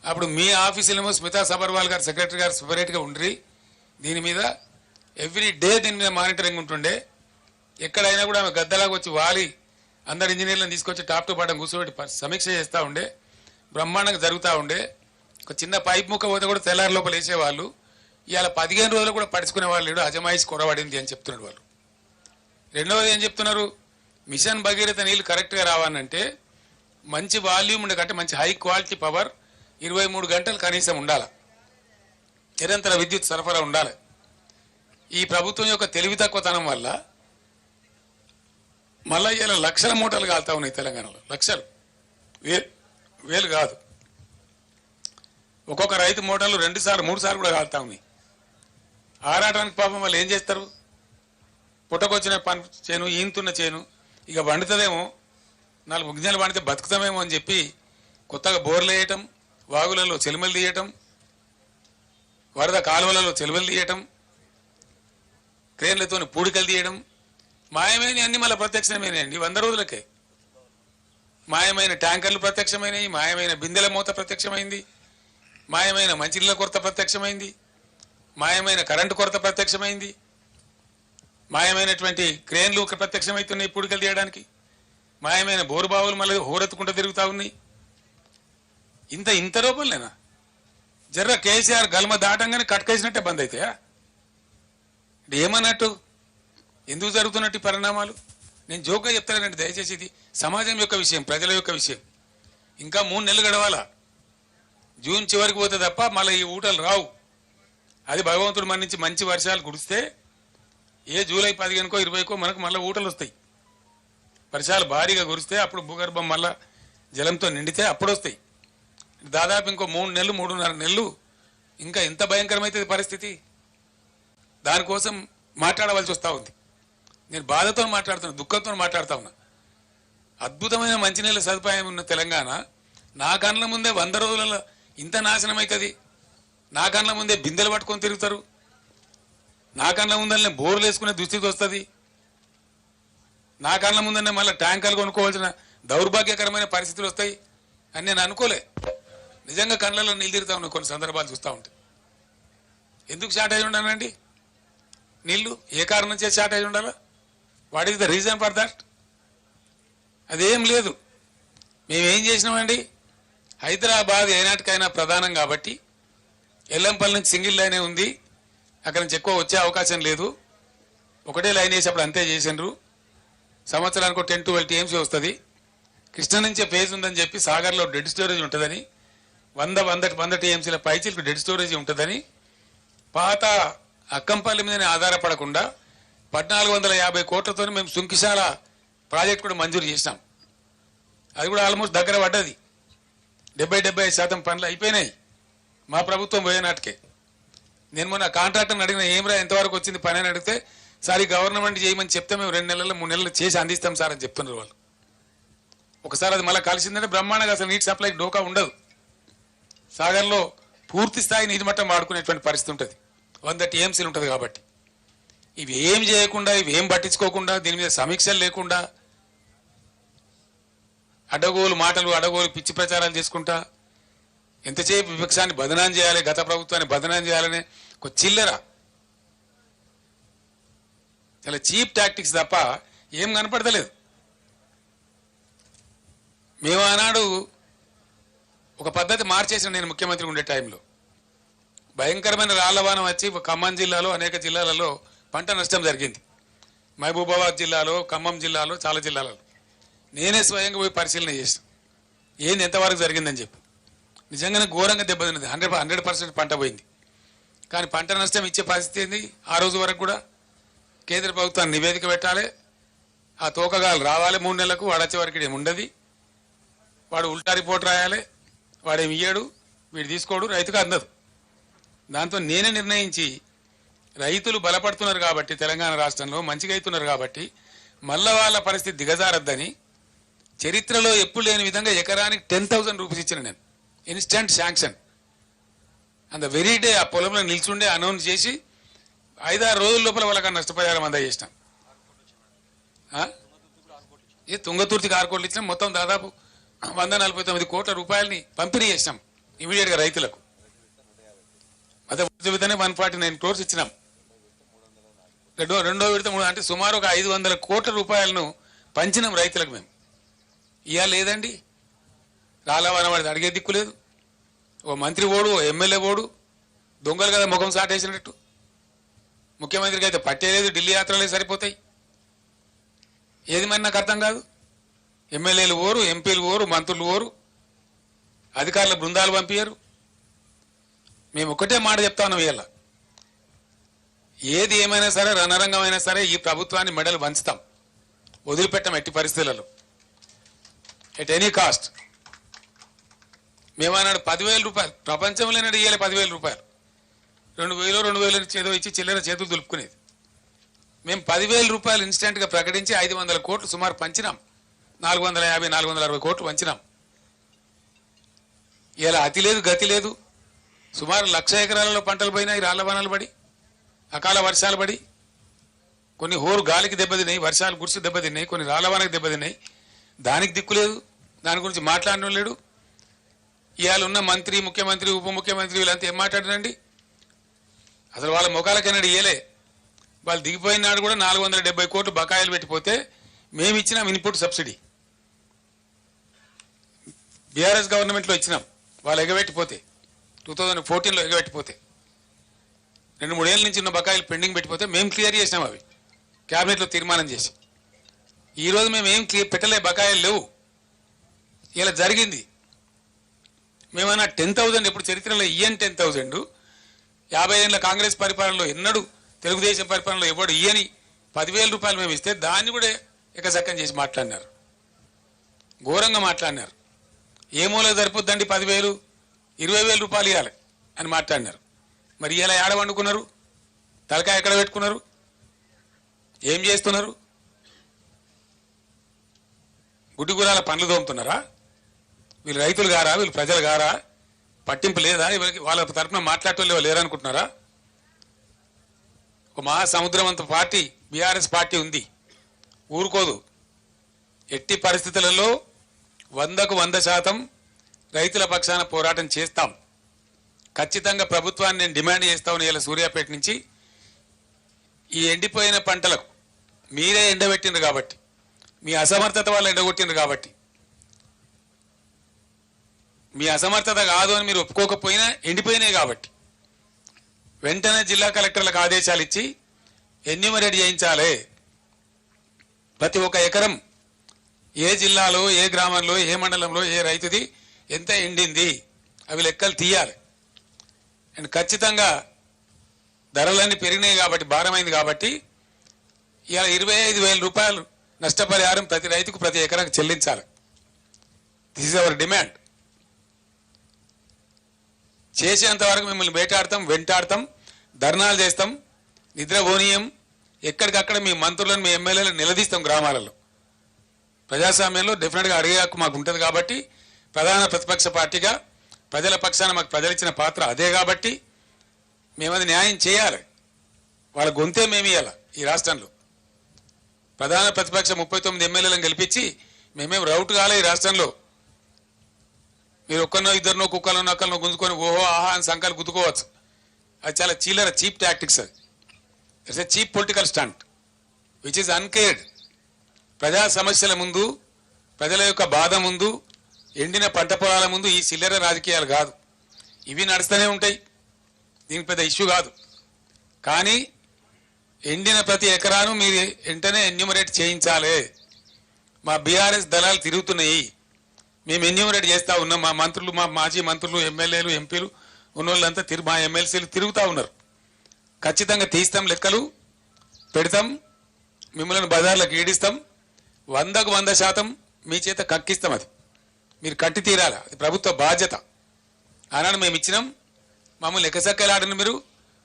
అప్పుడు మీ ఆఫీసులేమో స్మితా సబర్వాల్ గారు సెక్రటరీ గారు సపరేట్గా ఉండ్రి, దీని మీద ఎవ్రీ డే దీని మీద మానిటరింగ్ ఉంటుండే. ఎక్కడైనా కూడా ఆమె గద్దలాగా వచ్చి వాలి అందరు ఇంజనీర్లను తీసుకొచ్చి టాప్ టు బాటం కూర్చోబెట్టి సమీక్ష చేస్తూ ఉండే, బ్రహ్మాండంగా జరుగుతూ ఉండే. ఒక చిన్న పైప్ ముక్క పోతే కూడా తెల్లారి లోపల వేసేవాళ్ళు. ఇవాళ 15 రోజులు కూడా పడుచుకునే వాళ్ళు లేడు, అజమాయిషి కొరబడింది అని చెప్తున్నాడు వాళ్ళు. రెండవది ఏం చెప్తున్నారు, మిషన్ భగీరథ నీళ్ళు కరెక్ట్గా రావాలంటే మంచి వాల్యూమ్ ఉండే కంటే మంచి హై క్వాలిటీ పవర్ 23 గంటలు కనీసం ఉండాలి, నిరంతర విద్యుత్ సరఫరా ఉండాలి. ఈ ప్రభుత్వం యొక్క తెలివి తక్కువతనం వల్ల మళ్ళా ఇలా లక్షల మూటలు కాలుతా ఉన్నాయి తెలంగాణలో. లక్షలు, వేలు కాదు. ఒక్కొక్క రైతు మూటలు 2 సార్లు 3 సార్లు కూడా కాలుతా ఉన్నాయి. ఆరాటానికి పాపం వాళ్ళు ఏం చేస్తారు, పుట్టకొచ్చిన పని చేను, ఈంతున్న చేను ఇక వండుతుందేమో, 4 గిన్నెలు వండితే బతుకుతామేమో అని చెప్పి కొత్తగా బోర్లు వేయటం, వాగులలో చెలుమలు తీయటం, వరద కాలువలలో చెలుమలు తీయటం, క్రేన్లతో పూడికలు తీయడం, మాయమైన అన్ని మళ్ళీ ప్రత్యక్షమైనాయండి 100 రోజులకే. మాయమైన ట్యాంకర్లు ప్రత్యక్షమైనవి, మాయమైన బిందెల మూత ప్రత్యక్షమైంది, మాయమైన మంచినీళ్ళ కొరత ప్రత్యక్షమైంది, మాయమైన కరెంటు కొరత ప్రత్యక్షమైంది, మాయమైనటువంటి క్రేన్లు ప్రత్యక్షమవుతున్నాయి పూడికలు తీయడానికి, మాయమైన బోరుబావులు మళ్ళీ హోరెత్తుకుంటూ తిరుగుతూ ఉన్నాయి. ఇంత రూపంలేనా? జర్ర కేసీఆర్ గల్మ దాటంగానే కట్కేసినట్టే బంద్ అవుతాయా? ఏమన్నట్టు, ఎందుకు జరుగుతున్నట్టు పరిణామాలు? నేను జోక్గా చెప్తానండి, దయచేసి ఇది సమాజం యొక్క విషయం, ప్రజల యొక్క విషయం. ఇంకా 3 నెలలు గడవాలా, జూన్ చివరికి పోతే తప్ప మళ్ళీ ఈ ఊటలు రావు. అది భగవంతుడు మన నుంచి మంచి వర్షాలు కురిస్తే ఏ జూలై 15కో 20కో మనకు మళ్ళీ ఊటలు వస్తాయి. వర్షాలు భారీగా కురిస్తే అప్పుడు భూగర్భం మళ్ళా జలంతో నిండితే అప్పుడు వస్తాయి. దాదాపు ఇంకో 3 నెలలు 3.5 నెలలు ఇంకా ఎంత భయంకరమైతుంది పరిస్థితి. దానికోసం మాట్లాడవలసి వస్తూ ఉంది. నేను బాధతో మాట్లాడుతున్నా, దుఃఖంతో మాట్లాడుతూ ఉన్నా. అద్భుతమైన మంచినీళ్ళ సదుపాయం ఉన్న తెలంగాణ నా కళ్ళ ముందే 100 రోజులలో ఇంత నాశనం అవుతుంది. నా కళ్ళ ముందే బిందెలు పట్టుకొని తిరుగుతారు, నా కళ్ళ ముందరనే బోర్లు వేసుకునే దుస్థితి వస్తుంది, నా కళ్ళ ముందరనే మళ్ళీ ట్యాంకర్లు కొనుక్కోవాల్సిన దౌర్భాగ్యకరమైన పరిస్థితులు వస్తాయి అని నేను అనుకోలే. నిజంగా కళ్ళలో నీళ్ళు తిరుగుతా ఉన్నాయి కొన్ని సందర్భాలు చూస్తూ ఉంటే. ఎందుకు షార్టేజ్ ఉండాలండి నీళ్లు? ఏ కారణం చేసి షార్టేజ్ ఉండాలా? What is the reason for that? అదేం లేదు. మేమేం చేసినామండి, హైదరాబాద్ ఏనాటికైనా ప్రధానం కాబట్టి ఎల్లంపల్లి నుంచి సింగిల్ లైనే ఉంది, అక్కడ నుంచి ఎక్కువ వచ్చే అవకాశం లేదు. ఒకటే లైన్ వేసేప్పుడు అంతే చేసిండ్రు. సంవత్సరానికి 10-12 TMC వస్తుంది. కృష్ణ నుంచే ఫేజ్ ఉందని చెప్పి సాగర్లో డెడ్ స్టోరేజ్ ఉంటుందని, 100 TMCల పైచిలకు డెడ్ స్టోరేజ్ ఉంటుందని, పాత అక్కంపల్లి మీదనే ఆధారపడకుండా 1450 కోట్లతో మేము సుంకిశాల ప్రాజెక్ట్ కూడా మంజూరు చేసినాం. అది కూడా ఆల్మోస్ట్ దగ్గర పడ్డది. 70-75% పనులు అయిపోయినాయి మా ప్రభుత్వం పోయేనాటికే. నేను మొన్న కాంట్రాక్టర్ని అడిగిన, ఏమరా ఎంతవరకు వచ్చింది పని అని అడిగితే, సార్ ఈ గవర్నమెంట్ చేయమని చెప్తే మేము 2 నెలలు 3 నెలలు చేసి అందిస్తాం సార్ అని చెప్తున్నారు వాళ్ళు. ఒకసారి అది మళ్ళీ కలిసిందంటే బ్రహ్మాండంగా అసలు నీటి సప్లై డోకా ఉండదు. సాగర్లో పూర్తి స్థాయి నీటి మట్టం వాడుకునేటువంటి పరిస్థితి ఉంటుంది, 100 TMCలు ఉంటుంది. కాబట్టి ఇవి ఏం చేయకుండా, ఇవి ఏం పట్టించుకోకుండా, దీని మీద సమీక్షలు లేకుండా అడగోలు మాటలు, అడగోలు పిచ్చి ప్రచారాలు చేసుకుంటా ఎంతసేపు విపక్షాన్ని బదనాం చేయాలి, గత ప్రభుత్వాన్ని బదనాం చేయాలని ఒక చిల్లర, చాలా చీప్ టాక్టిక్స్ తప్ప ఏం కనపడతలేదు. మేము ఆనాడు ఒక పద్ధతి మార్చేసిన, నేను ముఖ్యమంత్రి ఉండే టైంలో భయంకరమైన రాళ్లవానం వచ్చి ఖమ్మం జిల్లాలో అనేక జిల్లాలలో పంట నష్టం జరిగింది. మహబూబాబాద్ జిల్లాలో, ఖమ్మం జిల్లాలో, చాలా జిల్లాలలో నేనే స్వయంగా పోయి పరిశీలన చేసాను ఏంది ఎంతవరకు జరిగిందని చెప్పి. నిజంగానే ఘోరంగా దెబ్బతిన్నది, 100% పంట పోయింది. కానీ పంట నష్టం ఇచ్చే పరిస్థితి ఏంది? ఆ రోజు వరకు కూడా కేంద్ర ప్రభుత్వాన్ని నివేదిక పెట్టాలి, ఆ తోకగాలు రావాలి 3 నెలలకు, వాడు వచ్చే వరకు ఏమి ఉండదు, వాడు ఉల్టా రిపోర్ట్ రాయాలి, వాడేమి ఇయ్యాడు, వీడు తీసుకోడు, రైతుకు అందదు. దాంతో నేనే నిర్ణయించి రైతులు బలపడుతున్నారు కాబట్టి తెలంగాణ రాష్ట్రంలో మంచిగా అవుతున్నారు కాబట్టి మళ్ళా వాళ్ళ పరిస్థితి దిగజారద్దని చరిత్రలో ఎప్పుడు లేని విధంగా ఎకరానికి 10,000 రూపీస్ ఇచ్చిన నేను ఇన్స్టంట్ శాంక్షన్ అంత వెరీ డే ఆ పొలంలో నిల్చుండే అనౌన్స్ చేసి 5-6 రోజుల లోపల వాళ్ళకి నష్టపరిహారం అందజేసినాం. ఏ తుంగతుర్తికి 6 కోట్లు ఇచ్చినాం. మొత్తం దాదాపు 149 కోట్ల రూపాయలని పంపిణీ చేసినాం ఇమీడియట్గా రైతులకు. అదే విధంగా 149 crores ఇచ్చినాం. రెండో విడత అంటే సుమారు ఒక 500 కోట్ల రూపాయలను పంచినాం రైతులకు మేము. ఇవాళ లేదండి, రాలవన వాడిది అడిగే దిక్కు లేదు. ఓ మంత్రి ఓడు, ఓ ఎమ్మెల్యే ఓడు, దొంగలు కదా ముఖం సాటేసినట్టు. ముఖ్యమంత్రికి అయితే పట్టేలేదు, ఢిల్లీ యాత్రలే సరిపోతాయి. ఏది మరి నాకు అర్థం కాదు. ఎమ్మెల్యేలు ఓరు, ఎంపీలు ఓరు, మంత్రులు ఓరు, అధికారుల బృందాలు పంపించారు. మేము ఒకటే మాట చెప్తా ఉన్నాం, ఇవాళ ఏది ఏమైనా సరే రణరంగమైనా సరే ఈ ప్రభుత్వాన్ని మెడలు వంచుతాం, వదిలిపెట్టాం ఎట్టి పరిస్థితులలో, ఎట్ ఎనీ కాస్ట్. మేమన్నాడు 10,000 రూపాయలు ప్రపంచంలో ఇయ్యాలి 10,000 రూపాయలు, 2,000 ఏదో ఇచ్చి చిల్లర చేతులు దులుపుకునేది. మేము 10,000 రూపాయలు ఇన్స్టెంట్గా ప్రకటించి 500 కోట్లు సుమారు పంచినాం. 450-460 కోట్లు పంచినాం. ఇలా అతి లేదు గతి లేదు. సుమారు 1,00,000 ఎకరాలలో పంటలు పోయినాయి, రాళ్ల వానలు పడి, అకాల వర్షాలు పడి, కొన్ని హోరు గాలికి దెబ్బతిన్నాయి, వర్షాలు గుడిసి దెబ్బతిన్నాయి, కొన్ని రాళ్ల వానకి దెబ్బతిన్నాయి. దానికి దిక్కులేదు, దాని గురించి మాట్లాడడం లేడు. ఇవాళ ఉన్న మంత్రి, ముఖ్యమంత్రి, ఉప ముఖ్యమంత్రి వీళ్ళంతా ఏం మాట్లాడారండి? అసలు వాళ్ళ ముఖాలకన్నాడు ఇయ్యలే. వాళ్ళు దిగిపోయిన నాడు కూడా 470 కోట్లు బకాయిలు పెట్టిపోతే మేము ఇచ్చినాం ఇన్పుట్ సబ్సిడీ. బీఆర్ఎస్ గవర్నమెంట్లో ఇచ్చినాం. వాళ్ళు ఎగబెట్టిపోతే 2014లో ఎగబెట్టిపోతే 2-3 ఏళ్ళ నుంచి ఉన్న బకాయిలు పెండింగ్ పెట్టిపోతే మేము క్లియర్ చేసినాం. అవి క్యాబినెట్లో తీర్మానం చేసి ఈరోజు మేము ఏం పెట్టలే, బకాయిలు లేవు. ఇలా జరిగింది. మేమన్నా 10,000 ఎప్పుడు చరిత్రలో ఇయ్యని 10,000 50 ఏళ్ళ కాంగ్రెస్ పరిపాలనలో ఎన్నడూ తెలుగుదేశం పరిపాలనలో ఎవడు ఇయ్యని 10,000 రూపాయలు మేము ఇస్తే దాన్ని కూడా ఎకసక్కం చేసి మాట్లాడినారు, ఘోరంగా మాట్లాడినారు. ఏ మూల సరిపోద్దండి 10,000, 20,000 రూపాయలు ఇవ్వాలి అని మాట్లాడినారు. మరి ఇలా ఏడ వండుకున్నారు? తలకాయ ఎక్కడ పెట్టుకున్నారు? ఏం చేస్తున్నారు? గుడ్డిగురాల పనులు తోముతున్నారా? వీళ్ళు రైతులు గారా? వీళ్ళు ప్రజలు గారా? పట్టింపు లేదా? వాళ్ళ తరఫున మాట్లాడటం లేరనుకుంటున్నారా? ఒక మహాసముద్రం అంత పార్టీ బీఆర్ఎస్ పార్టీ ఉంది, ఊరుకోదు. ఎట్టి పరిస్థితులలో 100కు 100% రైతుల పక్షాన పోరాటం చేస్తాం. ఖచ్చితంగా ప్రభుత్వాన్ని నేను డిమాండ్ చేస్తాను. ఇలా సూర్యాపేట నుంచి ఈ ఎండిపోయిన పంటలకు మీరే ఎండబెట్టిండ్రు కాబట్టి, మీ అసమర్థత వల్ల ఎండగొట్టిండ్రు కాబట్టి, మీ అసమర్థత కాదు అని మీరు ఒప్పుకోకపోయినా ఎండిపోయినాయి కాబట్టి వెంటనే జిల్లా కలెక్టర్లకు ఆదేశాలు ఇచ్చి ఎన్యూమరేట్ చేయించాలి. ప్రతి ఒక్క ఎకరం ఏ జిల్లాలో, ఏ గ్రామంలో, ఏ మండలంలో, ఏ రైతుది ఎంత ఎండింది అవి లెక్కలు తీయాలి. అండ్ ఖచ్చితంగా ధరలన్నీ పెరిగినాయి కాబట్టి, భారమైంది కాబట్టి ఇలా 25,000 రూపాయలు నష్టపరిహారం ప్రతి రైతుకు ప్రతి ఎకరానికి చెల్లించాలి. This is our demand. చేసేంత వరకు మిమ్మల్ని వేటాడతాం, వెంటాడతాం, ధర్నాలు చేస్తాం, నిద్రపోనీయం. ఎక్కడికక్కడ మీ మంత్రులను, మీ ఎమ్మెల్యేలను నిలదీస్తాం. గ్రామాలలో ప్రజాస్వామ్యంలో డెఫినెట్గా అడిగే హక్కు మాకు ఉంటుంది కాబట్టి, ప్రధాన ప్రతిపక్ష పార్టీగా ప్రజల పక్షాన మాకు ప్రజలు ఇచ్చిన పాత్ర అదే కాబట్టి మేమది న్యాయం చేయాలి. వాళ్ళ గొంతే మేము ఇవ్వాలి. ఈ రాష్ట్రంలో ప్రధాన ప్రతిపక్ష 39 ఎమ్మెల్యేలను గెలిపించి మేమేం రౌట్ కాలే. ఈ రాష్ట్రంలో మీరు ఒక్కరినో ఇద్దరినో కుక్కలను నక్కలను గుంజుకొని ఓహో ఆహా అని సంఖ్యలు గుద్దుకోవచ్చు. అది చాలా చీలర, చీప్ టాక్టిక్స్. అది it's a cheap political stunt which is uncared. ప్రజా సమస్యల ముందు, ప్రజల యొక్క బాధ ముందు, ఎండిన పంట పొలాల ముందు ఈ చిల్లర రాజకీయాలు కాదు. ఇవి నడుస్తూనే ఉంటాయి, దీనికి పెద్ద ఇష్యూ కాదు. కానీ ఎండిన ప్రతి ఎకరాను మీరు వెంటనే ఎన్యూమరేట్ చేయించాలి. మా బీఆర్ఎస్ దళాలు తిరుగుతున్నాయి, మేము ఎన్యూమరేట్ చేస్తూ ఉన్నాం. మా మంత్రులు, మా మాజీ మంత్రులు, ఎమ్మెల్యేలు, ఎంపీలు ఉన్నోళ్ళంతా మా ఎమ్మెల్సీలు తిరుగుతూ ఉన్నారు. ఖచ్చితంగా తీస్తాం, లెక్కలు పెడతాం, మిమ్మల్ని బజార్లకు ఈడిస్తాం. 100కు 100% మీ చేత కక్కిస్తాం. అది మీరు కట్టి తీరాలి, అది ప్రభుత్వ బాధ్యత. ఆనాడు మేము ఇచ్చినాం, మమ్మల్ని ఎక్కసక్కలాడిన మీరు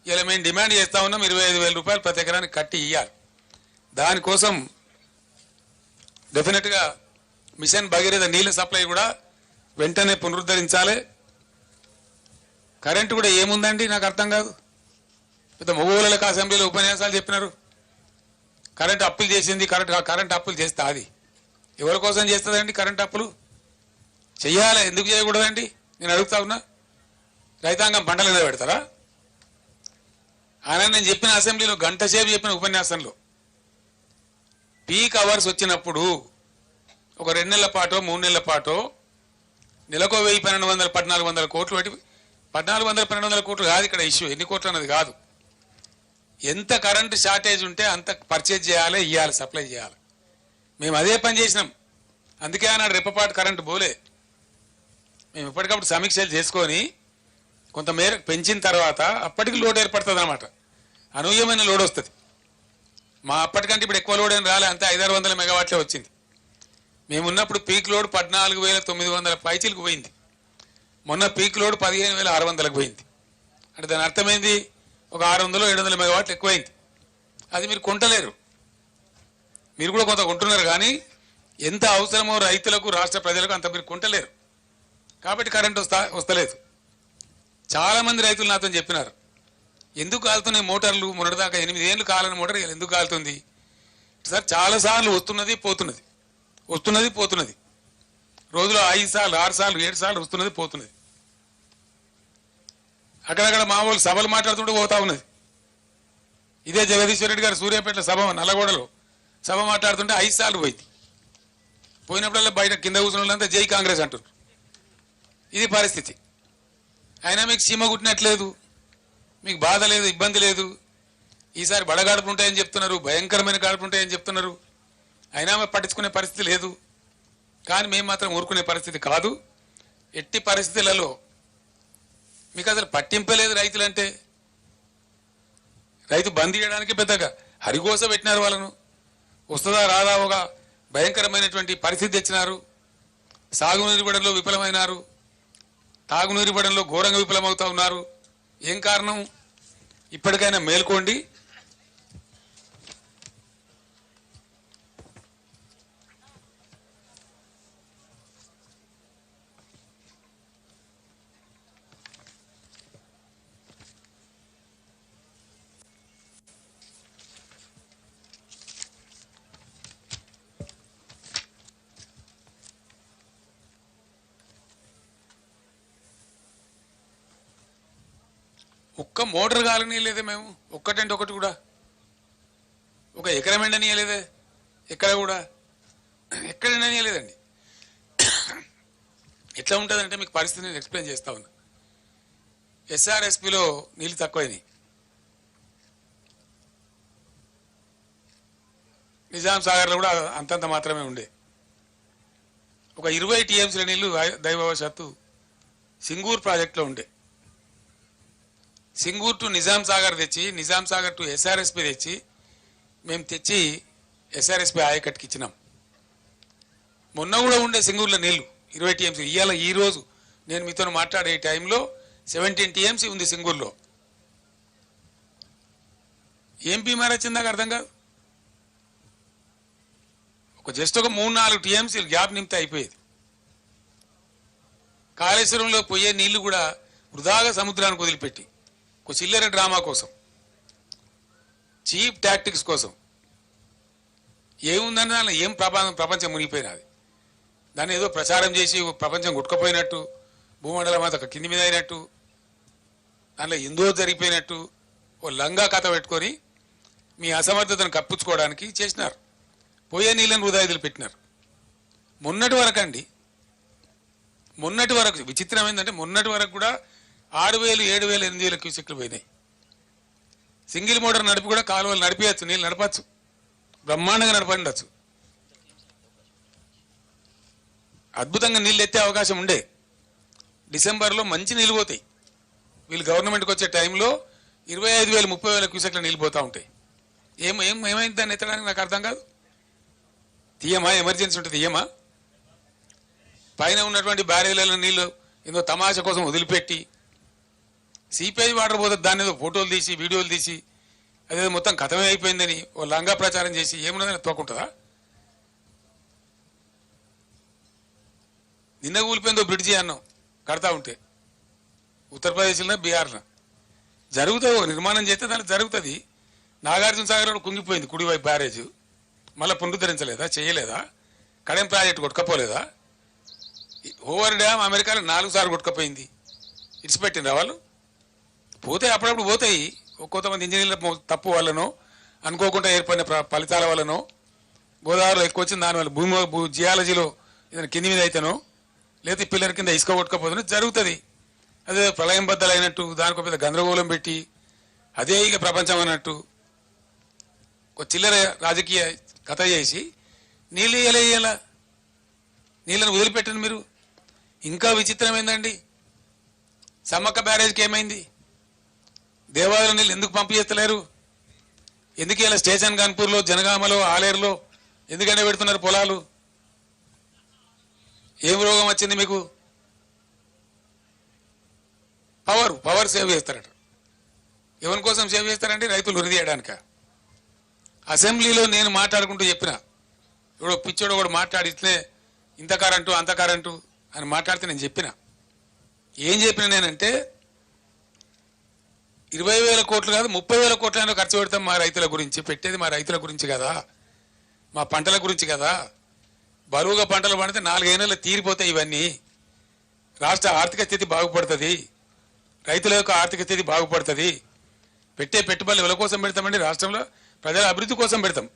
ఇలా మేము డిమాండ్ చేస్తా ఉన్నాం 25,000 రూపాయలు ప్రతి ఎకరానికి కట్టి ఇవ్వాలి. దానికోసం డెఫినెట్గా మిషన్ భగీరథ నీళ్ళ సప్లై కూడా వెంటనే పునరుద్ధరించాలి. కరెంటు కూడా ఏముందండి నాకు అర్థం కాదు. పెద్ద మొగోళ్ళకి అసెంబ్లీలో ఉపన్యాసాలు చెప్పినారు. కరెంటు అప్పులు చేసింది, కరెంటు అప్పులు చేస్తా అది ఎవరి కోసం చేస్తుందండి? కరెంటు అప్పులు చెయ్యాలి, ఎందుకు చేయకూడదండి? నేను అడుగుతా ఉన్నా. రైతాంగం పంటల మీద పెడతారా? ఆయన నేను చెప్పిన అసెంబ్లీలో గంట సేపు చెప్పిన ఉపన్యాసంలో పీక్ అవర్స్ వచ్చినప్పుడు ఒక 2 నెలల పాటో 3 నెలల పాటో నెలకో 1,000, 1,200, 1,400 కోట్లు పెట్టి 1,400, 1,200 కోట్లు కాదు ఇక్కడ ఇష్యూ, ఎన్ని కోట్లు అన్నది కాదు. ఎంత కరెంటు షార్టేజ్ ఉంటే అంత పర్చేజ్ చేయాలి, ఇవ్వాలి, సప్లై చేయాలి. మేము అదే పని చేసినాం. అందుకే ఆనాడు రెప్పపాటు కరెంటు పోలే. మేము ఎప్పటికప్పుడు సమీక్షలు చేసుకొని కొంతమేర పెంచిన తర్వాత అప్పటికి లోడ్ ఏర్పడుతుంది అన్నమాట. అనూహ్యమైన లోడ్ వస్తుంది. మా అప్పటికంటే ఇప్పుడు ఎక్కువ లోడ్ ఏం రాలే, అంతే 500-600 మెగావాట్లే వచ్చింది. మేమున్నప్పుడు పీక్ లోడ్ 14,900 పైచీలకు పోయింది. మొన్న పీక్ లోడ్ 15,600లకు పోయింది. అంటే దాని అర్థమైంది ఒక 600-700 మెగావాట్లు ఎక్కువైంది. అది మీరు కొంటలేరు. మీరు కూడా కొంత కొంటున్నారు కానీ ఎంత అవసరమో రైతులకు రాష్ట్ర ప్రజలకు అంత మీరు కొంటలేరు. కాబట్టి కరెంట్ వస్తలేదు. చాలామంది రైతులు నాతో చెప్పినారు, ఎందుకు కాలుతున్నాయి మోటార్లు? మొన్నటిదాకా 8 ఏళ్ళు కాలని మోటార్ ఎందుకు కాలుతుంది సార్? చాలాసార్లు వస్తున్నది పోతున్నది, వస్తున్నది పోతున్నది. రోజులో 5 సార్లు 6 సార్లు 7 సార్లు వస్తున్నది పోతున్నది. అక్కడక్కడ మా వాళ్ళు సభలు మాట్లాడుతుంటే పోతా ఉన్నది. ఇదే జగదీశ్వర్ రెడ్డి గారు సూర్యాపేట సభ నల్లగొండలో సభ మాట్లాడుతుంటే 5 సార్లు పోయింది. పోయినప్పుడల్లా బయట కింద కూర్చున్న వాళ్ళంతా జై కాంగ్రెస్ అంటారు. ఇది పరిస్థితి. అయినా మీకు సీమ కుట్టినట్లేదు, మీకు బాధ లేదు, ఇబ్బంది లేదు. ఈసారి బడగాడుపులు ఉంటాయని చెప్తున్నారు, భయంకరమైన గాడుపులు ఉంటాయని చెప్తున్నారు. అయినా పట్టించుకునే పరిస్థితి లేదు. కానీ మేము మాత్రం ఊరుకునే పరిస్థితి కాదు. ఎట్టి పరిస్థితులలో మీకు అసలు పట్టింపలేదు రైతులంటే. రైతు బంద్ చేయడానికి పెద్దగా హరిగోస పెట్టినారు వాళ్ళను. వస్తుందా రాదా ఒక భయంకరమైనటువంటి పరిస్థితి తెచ్చినారు. సాగునీరు ఇవ్వడంలో విఫలమైనారు, తాగునీరు ఇవ్వడంలో ఘోరంగా విఫలమవుతా ఉన్నారు. ఏం కారణం? ఇప్పటికైనా మేల్కోండి. ఒక్క మోటార్ కాలనీయలేదే మేము, ఒక్కటంటే ఒకటి కూడా. ఒక ఎకరం ఎండనీయలేదే ఎక్కడ కూడా, ఎక్కడ ఎండనీయలేదండి. ఎట్లా ఉంటుందంటే మీకు పరిస్థితి నేను ఎక్స్ప్లెయిన్ చేస్తా ఉన్నా. ఎస్ఆర్ఎస్పిలో నీళ్ళు తక్కువైనాయి. నిజాం సాగర్లో కూడా అంతంత మాత్రమే ఉండే. ఒక 20 టీఎంసీల నీళ్లు దైవవశాత్తు సింగూర్ ప్రాజెక్టులో ఉండే. సింగూర్ టు నిజాం సాగర్ తెచ్చి, నిజాం సాగర్ టు ఎస్ఆర్ఎస్పి తెచ్చి మేము తెచ్చి ఎస్ఆర్ఎస్పి ఆయకట్టుకి ఇచ్చినాం. మొన్న కూడా ఉండే సింగూర్లో నీళ్లు 20 టీఎంసీ. ఇవాళ ఈరోజు నేను మీతో మాట్లాడే టైంలో 17 టీఎంసీ ఉంది సింగూర్లో. ఏం బీమార్ వచ్చిందాక అర్థం కాదు. జస్ట్ ఒక 3-4 టీఎంసీలు గ్యాప్ నింపితే అయిపోయేది. కాళేశ్వరంలో పోయే నీళ్లు కూడా వృధాగా సముద్రానికి వదిలిపెట్టి ఒక చిల్లర డ్రామా కోసం, చీప్ టాక్టిక్స్ కోసం ఏముందని దానిలో ఏం ప్రపంచం మునిగిపోయినది. దాన్ని ఏదో ప్రచారం చేసి ప్రపంచం గుట్టుకపోయినట్టు, భూమండలం అంతా కింది మీద అయినట్టు, దానిలో ఎందో జరిగిపోయినట్టు ఓ లంగా కథ పెట్టుకొని మీ అసమర్థతను కప్పించుకోవడానికి చేసినారు. పోయే నీళ్ళని వృధా వదిలిపెట్టినారు. మొన్నటి వరకు విచిత్రం ఏంటంటే మొన్నటి వరకు కూడా 6,000, 7,000, 8,000 క్యూసెక్లు పోయినాయి. సింగిల్ మోటార్ నడిపి కూడా కాలువలు నడిపించచ్చు, నీళ్ళు నడపచ్చు, బ్రహ్మాండంగా నడపండచ్చు. అద్భుతంగా నీళ్ళు ఎత్తే అవకాశం ఉండే. డిసెంబర్లో మంచి నీళ్ళు పోతాయి. వీళ్ళు గవర్నమెంట్కి వచ్చే టైంలో 25,000, 30,000 క్యూసెక్ల నీళ్ళు పోతూ ఉంటాయి. ఏమైంది దాన్ని ఎత్తడానికి నాకు అర్థం కాదు. తీయమా? ఎమర్జెన్సీ ఉంటుంది తీయమా? పైన ఉన్నటువంటి బ్యారేజ్లలో నీళ్ళు ఏదో తమాషా కోసం వదిలిపెట్టి సీపేజ్ వాటర్ పోతుంది, దాని ఏదో ఫోటోలు తీసి వీడియోలు తీసి అదేదో మొత్తం కథమే అయిపోయిందని ఓ లంగా ప్రచారం చేసి ఏమున్నదని తోకుంటుందా? నిన్న కూలిపోయిందో బ్రిడ్జి అన్నాం కడతా ఉంటే ఉత్తరప్రదేశ్లో బీహార్లో జరుగుతుంది. ఒక నిర్మాణం చేస్తే దానికి జరుగుతుంది. నాగార్జున సాగర్ కుంగిపోయింది కుడివైపు బ్యారేజ్, మళ్ళీ పునరుద్ధరించలేదా, చేయలేదా? కడెం ప్రాజెక్టు కొట్టుకపోలేదా? ఓవర్ డ్యామ్ అమెరికాలో 4 సార్లు కొట్టుకపోయింది. ఇడిచిపెట్టిండ్రా వాళ్ళు? పోతే అప్పుడప్పుడు పోతాయి. కొంతమంది ఇంజనీర్ల తప్పు వల్లనో అనుకోకుండా ఏర్పడిన ఫలితాల వల్లనో గోదావరిలో ఎక్కువ వచ్చింది, దానివల్ల జియాలజీలో ఏదైనా కింది మీద అయితేనో లేదా పిల్లల కింద ఇసుక కొట్టుకపోతుందో జరుగుతుంది. అదే ప్రళయం బద్దలైనట్టు దానికి పెద్ద గందరగోళం పెట్టి అదే ఇక ప్రపంచం అన్నట్టు ఒక చిల్లర రాజకీయ కథ చేసి నీళ్ళు ఇయ్యాల నీళ్ళని వదిలిపెట్టండి మీరు. ఇంకా విచిత్రం ఏందండి, సమ్మక్క బ్యారేజ్కి ఏమైంది? దేవాలయం నీళ్ళు ఎందుకు పంపు చేస్తలేరు? ఎందుకు ఇలా స్టేషన్ కాన్పూర్లో, జనగామలో, ఆలేరులో ఎందుకంటే పెడుతున్నారు పొలాలు? ఏం రోగం వచ్చింది మీకు? పవర్ సేవ్ చేస్తారట. ఎవరి కోసం సేవ్ చేస్తారంటే రైతులు వృద్ధి చేయడానిక? అసెంబ్లీలో నేను మాట్లాడుకుంటూ చెప్పిన, ఇప్పుడు పిచ్చోడు కూడా మాట్లాడితే ఇంత కరెంటు అంత కరెంటు అని మాట్లాడితే నేను చెప్పిన, ఏం చెప్పిన నేనంటే 20,000 కోట్లు కాదు 30,000 కోట్లైనా ఖర్చు పెడతాం మా రైతుల గురించి. పెట్టేది మా రైతుల గురించి కదా, మా పంటల గురించి కదా. బరువుగా పంటలు పండితే 4-5 నెలలు తీరిపోతాయి. ఇవన్నీ రాష్ట్ర ఆర్థిక స్థితి బాగుపడుతుంది, రైతుల యొక్క ఆర్థిక స్థితి బాగుపడుతుంది. పెట్టే పెట్టుబడులు ఎవరి కోసం పెడతామండి? రాష్ట్రంలో ప్రజల అభివృద్ధి కోసం పెడతాం.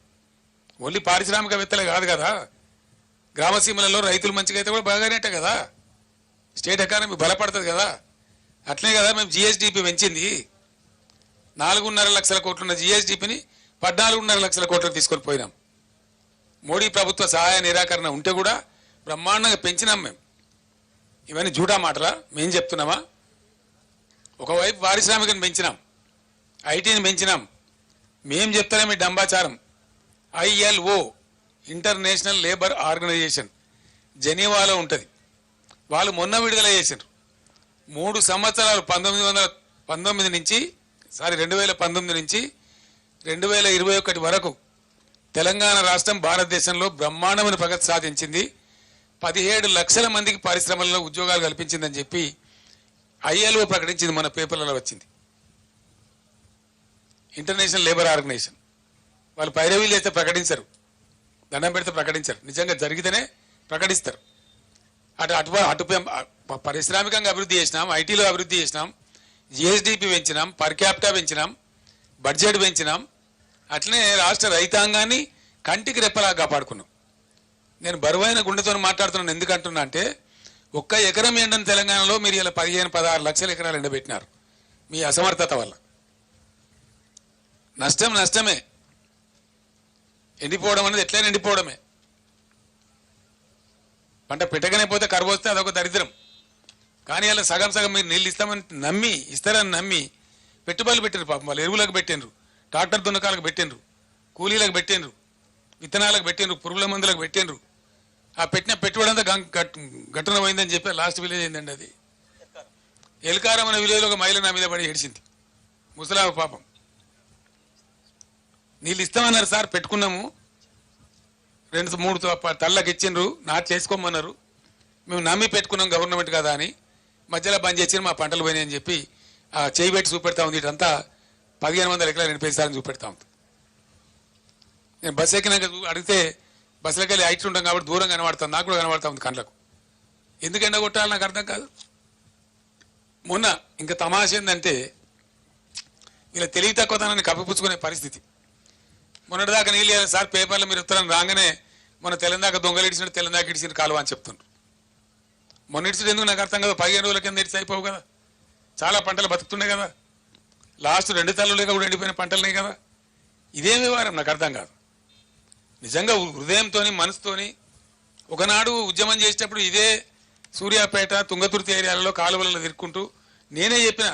ఓన్లీ పారిశ్రామికవేత్తలే కాదు కదా, గ్రామసీమలలో రైతులు మంచిగా అయితే కూడా బాగానేట కదా, స్టేట్ ఎకానమీ బలపడుతుంది కదా. అట్లనే కదా మేము జిఎస్డిపి పెంచింది. 4.5 లక్షల కోట్లున్న జిఎస్డిపిని 14.5 లక్షల కోట్లకు తీసుకొని పోయినాం. మోడీ ప్రభుత్వ సహాయ నిరాకరణ ఉంటే కూడా బ్రహ్మాండంగా పెంచినాం మేము. ఇవన్నీ జూటా మాటలా? మేము చెప్తున్నామా? ఒకవైపు పారిశ్రామికను పెంచినాం, ఐటీని పెంచినాం. మేం చెప్తానే మీ డంబాచారం. ILO ఇంటర్నేషనల్ లేబర్ ఆర్గనైజేషన్ జెనీవాలో ఉంటుంది. వాళ్ళు మొన్న విడుదల చేశారు. 3 సంవత్సరాలు 2019 నుంచి 2021 వరకు తెలంగాణ రాష్ట్రం భారతదేశంలో బ్రహ్మాండమైన ప్రగతి సాధించింది. 17 లక్షల మందికి పరిశ్రమలలో ఉద్యోగాలు కల్పించిందని చెప్పి ILO ప్రకటించింది. మన పేపర్లలో వచ్చింది. ఇంటర్నేషనల్ లేబర్ ఆర్గనైజేషన్ వాళ్ళు పైరవీలు చేస్తే ప్రకటించరు, దండం పెడితే ప్రకటించరు. నిజంగా జరిగితేనే ప్రకటిస్తారు. అటు పారిశ్రామికంగా అభివృద్ధి చేసినాం, ఐటీలో అభివృద్ధి చేసినాం, జిఎస్డిపి పెంచినాం, పర్ క్యాపిటా పెంచినాం, బడ్జెట్ పెంచినాం. అట్లనే రాష్ట్ర రైతాంగాన్ని కంటికి రెప్పలా కాపాడుకున్నాం. నేను బరువైన గుండెతో మాట్లాడుతున్నాను. ఎందుకంటున్నా అంటే 1 ఎకరం ఎండని తెలంగాణలో మీరు ఇలా 15-16 లక్షల ఎకరాలు ఎండబెట్టినారు మీ అసమర్థత వల్ల. నష్టమే. ఎండిపోవడం అనేది ఎట్లయినా ఎండిపోవడమే. పంట పెట్టగానే పోతే కరువు వస్తే అదొక దరిద్రం. కానీ అలా సగం మీరు నీళ్ళు ఇస్తారని నమ్మి పెట్టుబడులు పెట్టినారు. పాపం వాళ్ళు ఎరువులకు పెట్టినరు, ట్రాక్టర్ దున్నకాలకు పెట్టినరు, కూలీలకు పెట్టినరు, విత్తనాలకు పెట్టినరు, పురుగుల మందులకు పెట్టినరు. ఆ పెట్టిన పెట్టుబడి అంతా గట్టున పోయిందని చెప్పి లాస్ట్ విలేజ్ అయిందండి అది. ఎల్కారం అనే విలేజ్లో ఒక మహిళ నా మీద పడి ఏడిచింది. ముసలావు పాపం. నీళ్ళు ఇస్తామన్నారు సార్, పెట్టుకున్నాము, 2-3 తళ్ళకి ఇచ్చిండ్రు, నాట్లు వేసుకోమన్నారు, మేము నమ్మి పెట్టుకున్నాం గవర్నమెంట్ కదా అని మధ్యలో బంద్ చేసి మా పంటలు పోయినాయని చెప్పి ఆ చేయి పెట్టి చూపెడతా ఉంది. ఇటంతా 1500 ఎకరాలు ఎండిపోయేసారని చూపెడతా ఉంది. నేను బస్సు ఎక్కినాక అడిగితే బస్సులకి వెళ్ళి హైట్ ఉంటాం కాబట్టి దూరం కనబడుతుంది, నాకు కూడా కనబడతా ఉంది కళ్ళకు. ఎందుకు ఎండ కొట్టాలి నాకు అర్థం కాదు. మొన్న ఇంకా తమాష ఏంటంటే ఇలా తెలివి తక్కువతనాన్ని కప్పిపుచ్చుకునే పరిస్థితి. మొన్నటిదాకా నీళ్ళు లేదు సార్, పేపర్లో మీరు ఉత్తరం రాగానే మొన్న తెలంగాణ దొంగలు ఇడిచినట్టు తెలంగాణ ఇడిచిన కాలువ అని చెప్తుండ్రు. మొన్న ఇడిచినట్టు ఎందుకు నాకు అర్థం కదా. 15 రోజుల కింద ఇడిచి అయిపోవు కదా, చాలా పంటలు బతుకుతుండే కదా. లాస్ట్ 2 తల్లులేక కూడా ఎండిపోయిన పంటలనే కదా. ఇదేం వ్యవహారం నాకు అర్థం కాదు. నిజంగా హృదయంతో మనసుతోని ఒకనాడు ఉద్యమం చేసేటప్పుడు ఇదే సూర్యాపేట తుంగతుర్తి ఏరియాలలో కాలువలలో తిరుక్కుంటూ నేనే చెప్పిన